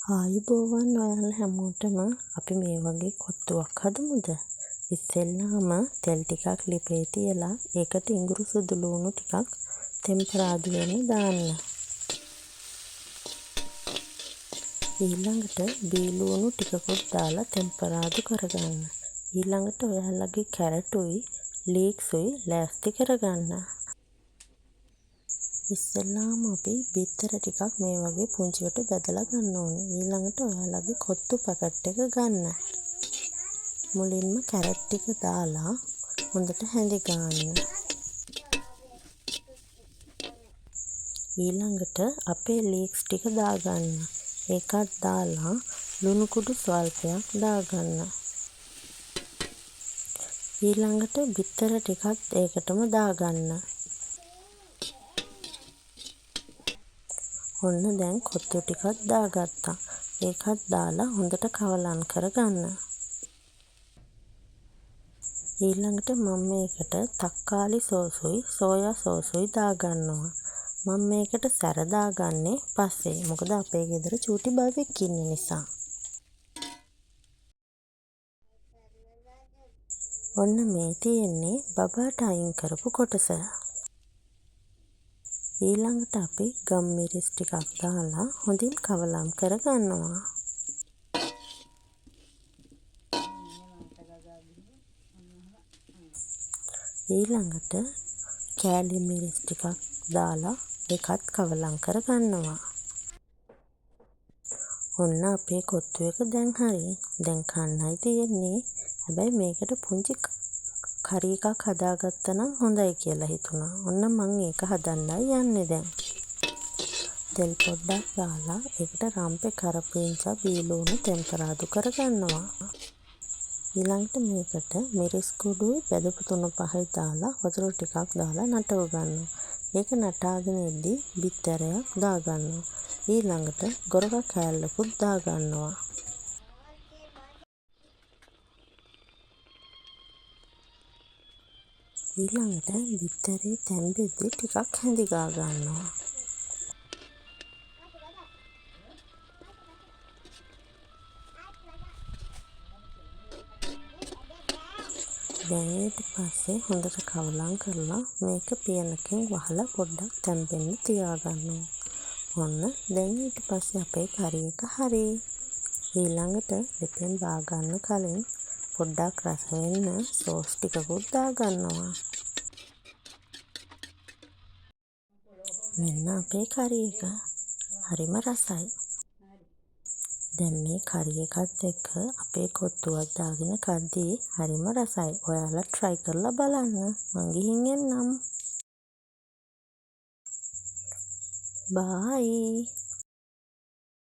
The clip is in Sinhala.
ආයුබෝවන් ඔයාලා හැමෝටම අපි මේ වගේ කොත්තුවක් හදමුද? ඉස්සෙල්ලාම තෙල් ටිකක් ලිපේ තියලා ඒකට ඉඟුරු සුදු ලුණු ටිකක් තෙම්පරාදු වෙන්න දාන්න. ඊළඟට බීලුණු ටිකකුත් දාලා තෙම්පරාදු කරගන්න. ඊළඟට ඔයාලගේ කැරටුයි ලීක්සුයි ලෑස්ති කරගන්න. ඉස්සෙල්ලාම අපි බිත්තර ටිකක් මේ වගේ පුංචිවට බෙදලා ගන්න ඕනේ. ඊළඟට ඔයාලගේ කොත්තු පැකට් එක ගන්න. මුලින්ම කැරට් ටික දාලා හොඳට හැඳි ගන්න. ඊළඟට අපේ ලීක්ස් ටික දාගන්න. ඒකත් දාලා ලුණු කුඩු ස්වල්පයක් දාගන්න. ඊළඟට බිත්තර ටිකත් ඒකටම දාගන්න. ඔන්න දැන් කොත්තු ටිකක් දාගත්තා. ඒකත් දාලා හොඳට කවලම් කරගන්න. ඊළඟට මම මේකට තක්කාලි සෝසුයි සෝයා සෝසුයි දාගන්නවා. මම මේකට සැර දාගන්නේ පස්සේ. මොකද අපේ ගෙදර චූටි බබෙක් ඉන්න නිසා. ඔන්න මේ තියෙන්නේ බබාට අයින් කරපු කොටස. ඊළඟට අපි ගම්මිරිස් ටිකක් දාලා හොඳින් කවලම් කරගන්නවා. ඊළඟට කෑලි මිරිස් ටිකක් දාලා ඒකත් කවලම් කරගන්නවා. ඔන්න අපේ කොත්තු එක දැන් හරි. දැන් කන්නයි තියෙන්නේ. හැබැයි මේකට පුංචි කරි එකක් හදාගත්තා නම් හොඳයි කියලා හිතුණා. ඔන්න මම ඒක හදන්නයි යන්නේ දැන්. තෙල් පොඩ්ඩක් දාලා ඒකට රම්පේ කරපිංචා බීලුණු තෙම්පරාදු කරගන්නවා. ඊළඟට මේකට මිරිස් කුඩුයි බෙදපු 3-5යි දාලා වතුර ටිකක් දාලා නටව ගන්නවා. ඒක නටාගෙන ඉද්දි බිත්තරයක් දාගන්නවා. ඊළඟට ගොරක කෑල්ලකුත් දාගන්නවා. ඊළඟට බිත්තරේ තැම්බෙද්දි ටිකක් හැඳි ගන්නවා. දැන් ඊට පස්සේ හොඳට කවලම් කරලා මේක පියනකින් වහලා පොඩ්ඩක් තැම්බෙන්න තියාගන්නවා. ඔන්න දැන් ඊට පස්සේ අපේ කරි එක හරි. ඊළඟට ලිපෙන් දාගන්න කලින් පොඩ්ඩක් රස වෙන්න සෝස් ටිකකුත් දාගන්නවා. මෙන්න අපේ කරි එක. හරිම රසයි. දැන් මේ කරි එකත් එක්ක අපේ කොත්තුවත් දාගෙන කද්දී හරිම රසයි. ඔයාලා try කරලා බලන්න. මං ගිහින් එන්නම්. බයි.